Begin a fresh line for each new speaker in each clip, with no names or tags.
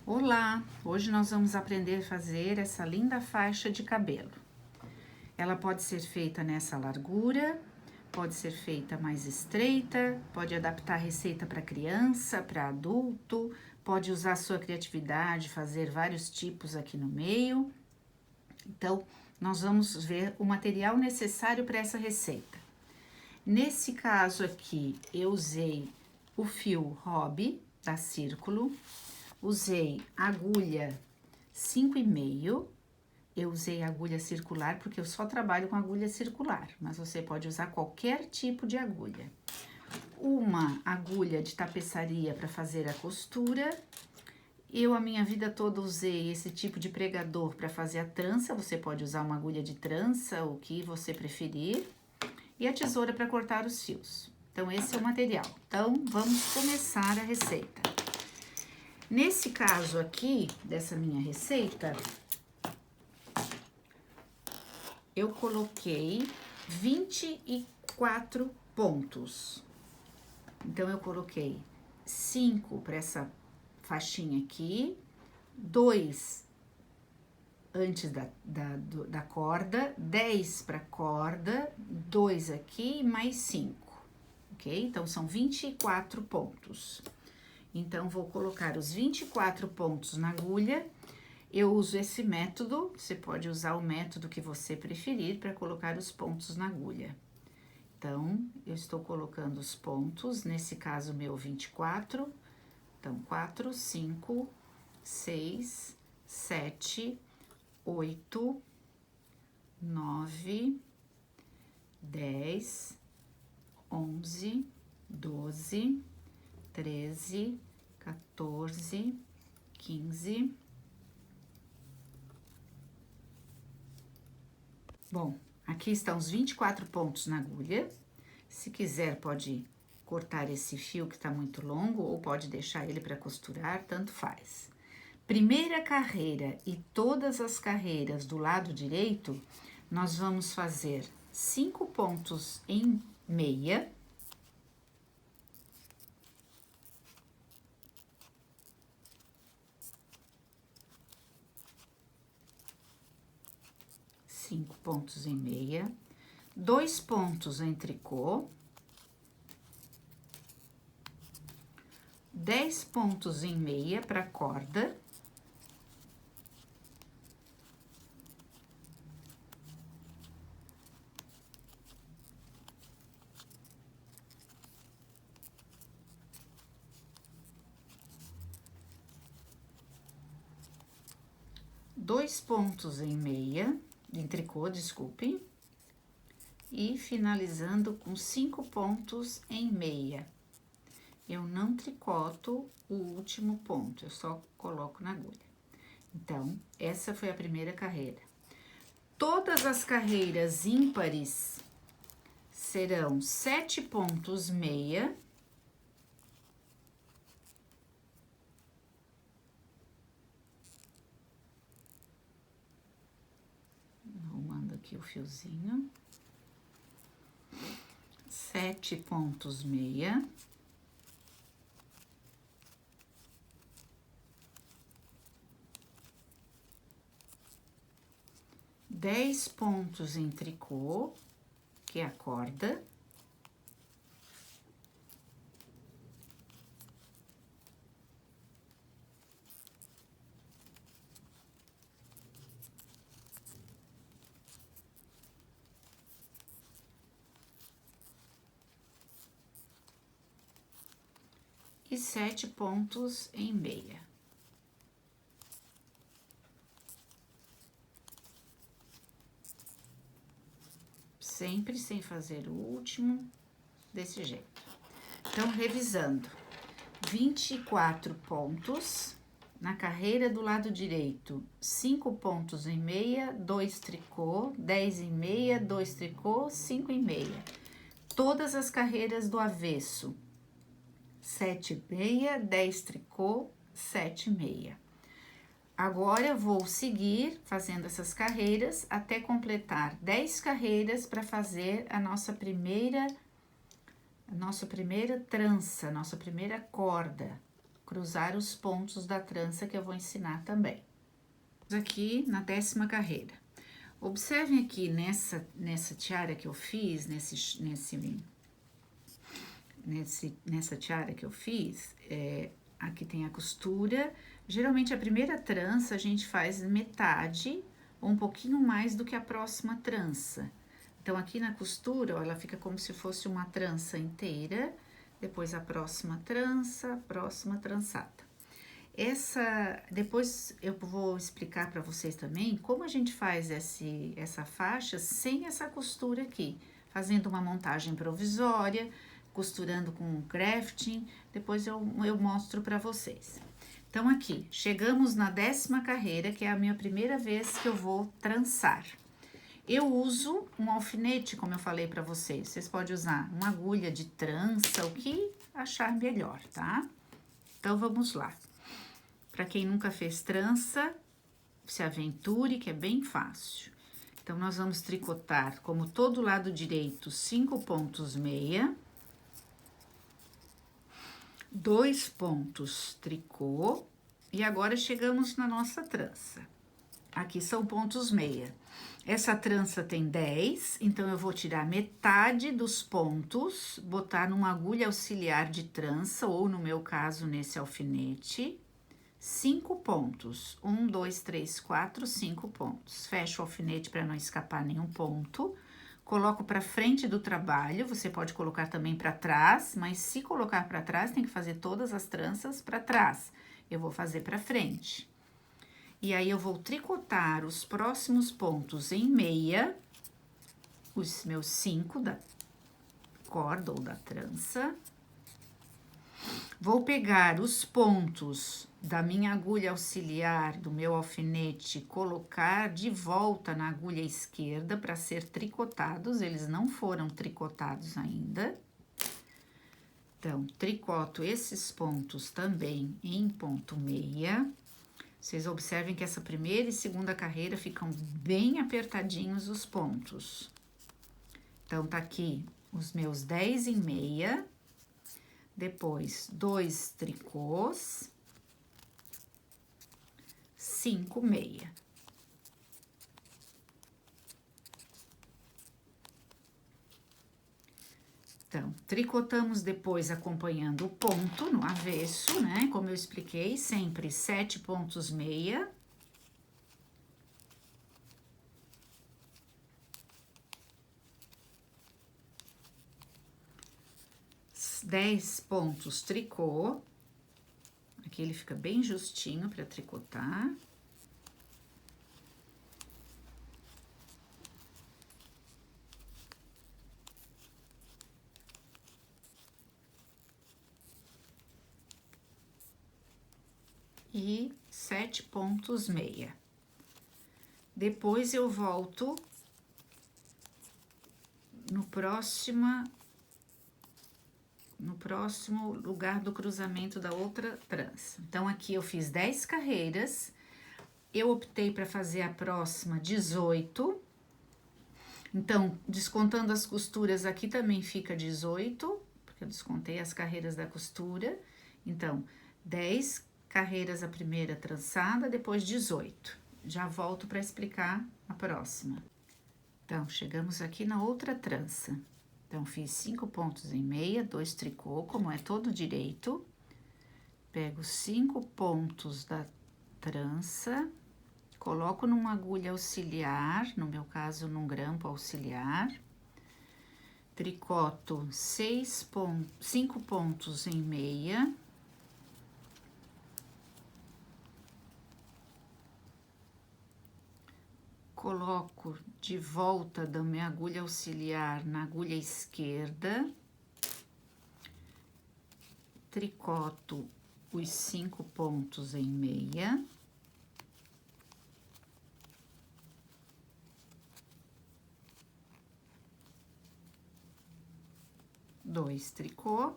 Olá! Hoje nós vamos aprender a fazer essa linda faixa de cabelo. Ela pode ser feita nessa largura, pode ser feita mais estreita, pode adaptar a receita para criança, para adulto, pode usar a sua criatividade, fazer vários tipos aqui no meio. Então, nós vamos ver o material necessário para essa receita. Nesse caso aqui, eu usei o fio Hobby da Círculo. Usei agulha 5,5, eu usei agulha circular porque eu só trabalho com agulha circular, mas você pode usar qualquer tipo de agulha. Uma agulha de tapeçaria para fazer a costura. Eu, a minha vida toda, usei esse tipo de pregador para fazer a trança, você pode usar uma agulha de trança, o que você preferir. E a tesoura para cortar os fios. Então, esse é o material. Então, vamos começar a receita. Nesse caso aqui, dessa minha receita, eu coloquei 24 pontos. Então, eu coloquei 5 para essa faixinha aqui, 2 antes da corda, 10 para corda, 2 aqui e mais 5, ok? Então, são 24 pontos. Então, vou colocar os 24 pontos na agulha. Eu uso esse método, você pode usar o método que você preferir para colocar os pontos na agulha. Então, eu estou colocando os pontos, nesse caso, meu 24. Então, 4, 5, 6, 7, 8, 9, 10, 11, 12, 13, 14, 15. Bom, aqui estão os 24 pontos na agulha. Se quiser, pode cortar esse fio que tá muito longo ou pode deixar ele para costurar, tanto faz. Primeira carreira e todas as carreiras do lado direito, nós vamos fazer 5 pontos em meia. Cinco pontos em meia, 2 pontos em tricô, 10 pontos em meia para corda, dois pontos em meia, em tricô, desculpem, e finalizando com 5 pontos em meia. Eu não tricoto o último ponto, eu só coloco na agulha. Então, essa foi a primeira carreira. Todas as carreiras ímpares serão 7 pontos meia. Arrumando aqui o fiozinho. 7 pontos meia. Dez pontos em tricô, que é a corda. E 7 pontos em meia. Sempre sem fazer o último, desse jeito. Então, revisando, 24 pontos, na carreira do lado direito, 5 pontos em meia, 2 tricô, 10 em meia, 2 tricô, 5 em meia. Todas as carreiras do avesso, 7 meia, 10 tricô, 7 meia. Agora, eu vou seguir fazendo essas carreiras até completar 10 carreiras para fazer a nossa primeira trança, nossa primeira corda. cruzar os pontos da trança que eu vou ensinar também. Aqui na 10ª carreira. Observem aqui nessa tiara que eu fiz, nessa tiara que eu fiz, aqui tem a costura. Geralmente a primeira trança a gente faz metade ou um pouquinho mais do que a próxima trança. Então aqui na costura, ó, ela fica como se fosse uma trança inteira, depois a próxima trança, próxima trançada. Depois eu vou explicar para vocês também como a gente faz essa faixa sem essa costura aqui, fazendo uma montagem provisória, costurando com crafting, depois eu mostro para vocês. Então, aqui, chegamos na 10ª carreira, que é a minha primeira vez que eu vou trançar. Eu uso um alfinete, como eu falei para vocês. Vocês podem usar uma agulha de trança, o que achar melhor, tá? Então, vamos lá. Para quem nunca fez trança, se aventure, que é bem fácil. Então, nós vamos tricotar, como todo lado direito, 5 pontos meia. 2 pontos tricô, e agora chegamos na nossa trança. Aqui são pontos meia. Essa trança tem 10, então eu vou tirar metade dos pontos, botar numa agulha auxiliar de trança, ou no meu caso, nesse alfinete, 5 pontos. 1, 2, 3, 4, 5 pontos. Fecho o alfinete para não escapar nenhum ponto. Coloco para frente do trabalho, você pode colocar também para trás, mas se colocar para trás, tem que fazer todas as tranças para trás. Eu vou fazer para frente. E aí, eu vou tricotar os próximos pontos em meia, os meus 5 da corda ou da trança. Vou pegar os pontos da minha agulha auxiliar, do meu alfinete, colocar de volta na agulha esquerda para ser tricotados, eles não foram tricotados ainda. Então, tricoto esses pontos também em ponto meia. Vocês observem que essa primeira e segunda carreira ficam bem apertadinhos os pontos. Então, tá aqui os meus 10 em meia. Depois, 2 tricôs, 5 meia. Então, tricotamos depois acompanhando o ponto no avesso, né? Como eu expliquei, sempre 7 pontos meia. Dez pontos tricô. Aqui ele fica bem justinho para tricotar. E 7 pontos meia. Depois, eu volto no próximo lugar do cruzamento da outra trança. Então, aqui eu fiz 10 carreiras, eu optei para fazer a próxima 18. Então, descontando as costuras, aqui também fica 18, porque eu descontei as carreiras da costura. Então, 10 carreiras a primeira trançada, depois 18. Já volto para explicar a próxima. Então, chegamos aqui na outra trança. Então, fiz 5 pontos em meia, 2 tricô, como é todo direito. Pego 5 pontos da trança, coloco numa agulha auxiliar, no meu caso, num grampo auxiliar. Tricoto 5 pontos em meia. Coloco de volta da minha agulha auxiliar na agulha esquerda, tricoto os 5 pontos em meia. Dois tricô.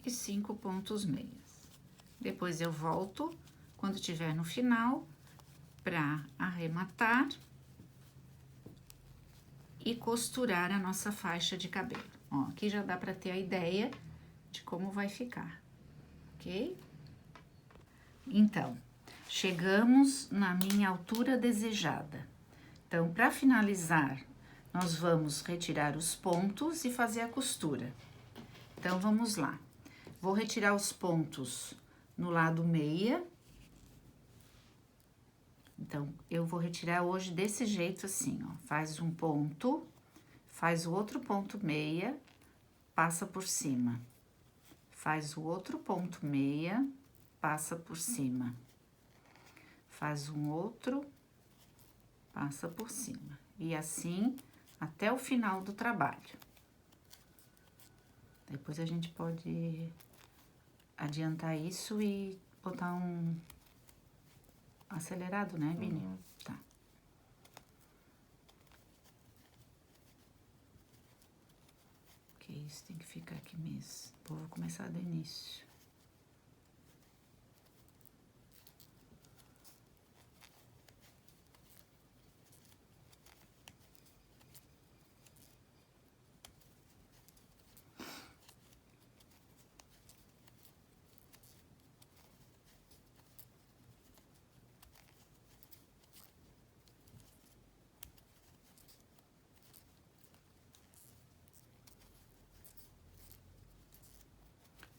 E 5 pontos meias. Depois, eu volto, quando tiver no final, para arrematar. e costurar a nossa faixa de cabelo. Ó, aqui já dá para ter a ideia de como vai ficar, ok? Então, chegamos na minha altura desejada. Então, para finalizar, nós vamos retirar os pontos e fazer a costura. Então, vamos lá. Vou retirar os pontos no lado meia. Então, eu vou retirar hoje desse jeito assim, ó. Faz um ponto, faz o outro ponto meia, passa por cima. Faz o outro ponto meia, passa por cima. Faz um outro, passa por cima. E assim até o final do trabalho. Depois a gente pode adiantar isso e botar um acelerado, né, Vini?
Uhum.
Tá. Que isso, tem que ficar aqui mesmo. Vou começar do início.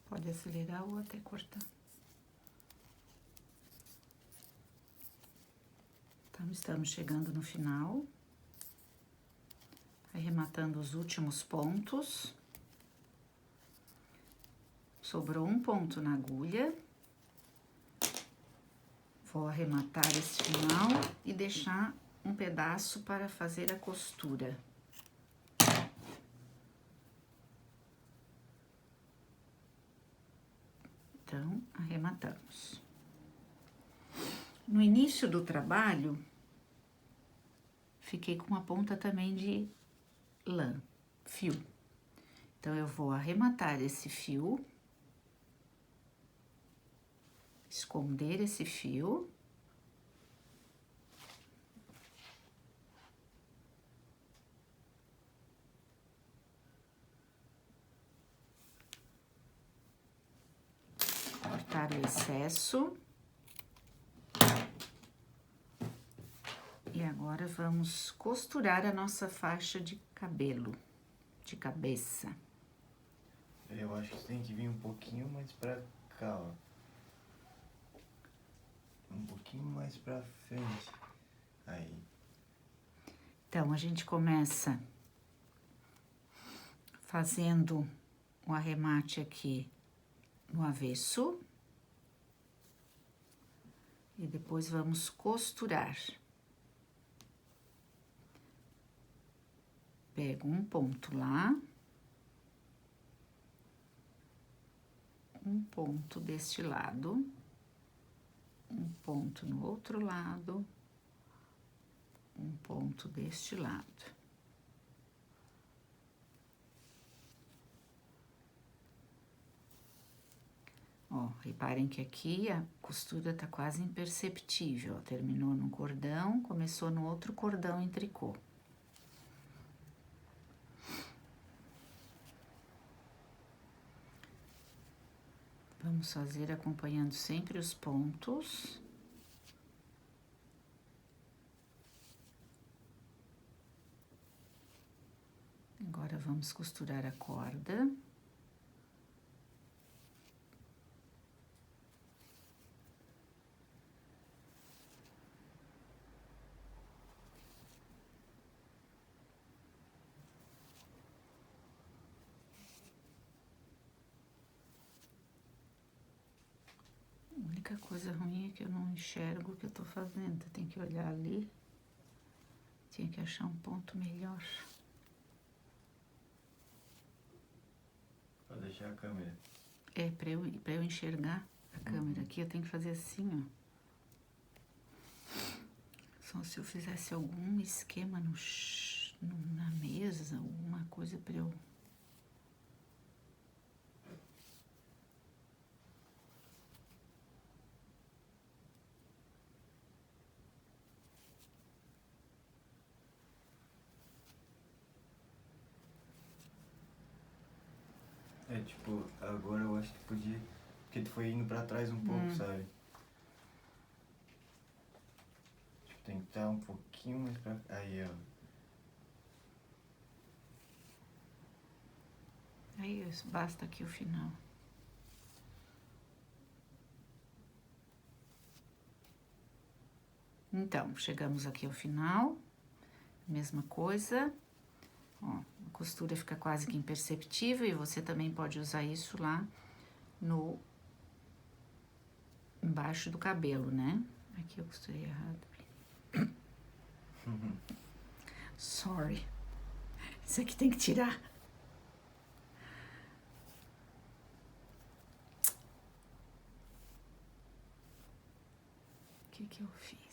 Pode acelerar ou até cortar. Então, estamos chegando no final. Arrematando os últimos pontos. Sobrou um ponto na agulha. Vou arrematar esse final e deixar um pedaço para fazer a costura. Então, arrematamos. No início do trabalho, fiquei com uma ponta também de lã, fio. Então, eu vou arrematar esse fio, esconder esse fio. Cortar o excesso. E agora vamos costurar a nossa faixa de cabelo, de cabeça.
Eu acho que tem que vir um pouquinho mais pra cá, ó. Um pouquinho mais pra frente. Aí.
Então, a gente começa fazendo o arremate aqui no avesso. E depois vamos costurar. Pego um ponto lá. Um ponto deste lado. Um ponto no outro lado. Um ponto deste lado. Ó, reparem que aqui a costura tá quase imperceptível, ó. Terminou num cordão, começou no outro cordão em tricô. Vamos fazer acompanhando sempre os pontos. Agora, vamos costurar a corda. A única coisa ruim é que eu não enxergo o que eu tô fazendo. Tem que olhar ali. Tinha que achar um ponto melhor.
Pode deixar a câmera.
É, pra eu enxergar a câmera aqui, eu tenho que fazer assim, ó. Só se eu fizesse algum esquema na mesa, alguma coisa pra eu...
É, tipo, agora eu acho que podia... Porque tu foi indo pra trás um pouco, sabe? Tipo, tem que estar um pouquinho mais pra... Aí, ó.
Aí basta aqui o final. Então, chegamos aqui ao final. Mesma coisa. Ó, a costura fica quase que imperceptível e você também pode usar isso lá no... embaixo do cabelo, né? Aqui eu costurei errado. Sorry. Isso aqui tem que tirar. O que eu fiz?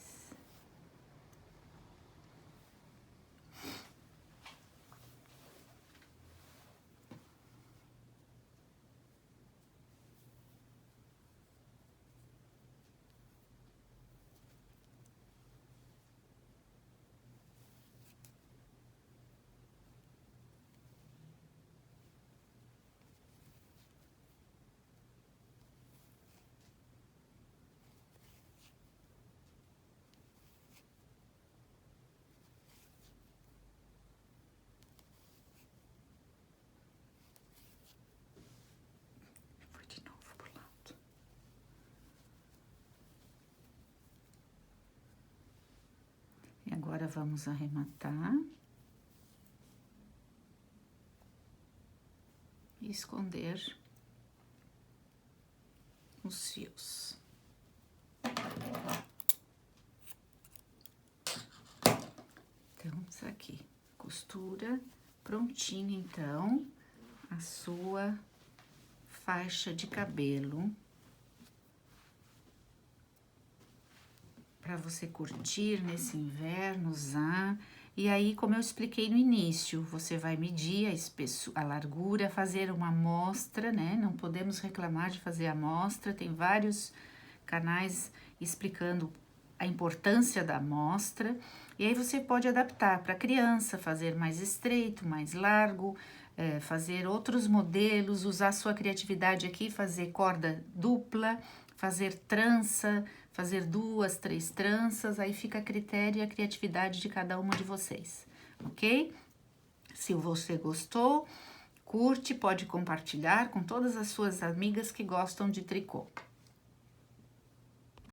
De novo pro lado. E agora vamos arrematar e esconder os fios. Então, isso aqui, costura prontinha, então, a sua faixa de cabelo para você curtir nesse inverno, usar. E aí, como eu expliquei no início, você vai medir a largura, fazer uma amostra, né? Não podemos reclamar de fazer amostra, tem vários canais explicando a importância da amostra. E aí você pode adaptar para criança, fazer mais estreito, mais largo, fazer outros modelos, usar sua criatividade aqui, fazer corda dupla, fazer trança, fazer 2, 3 tranças, aí fica a critério e a criatividade de cada uma de vocês, ok? Se você gostou, curte, pode compartilhar com todas as suas amigas que gostam de tricô.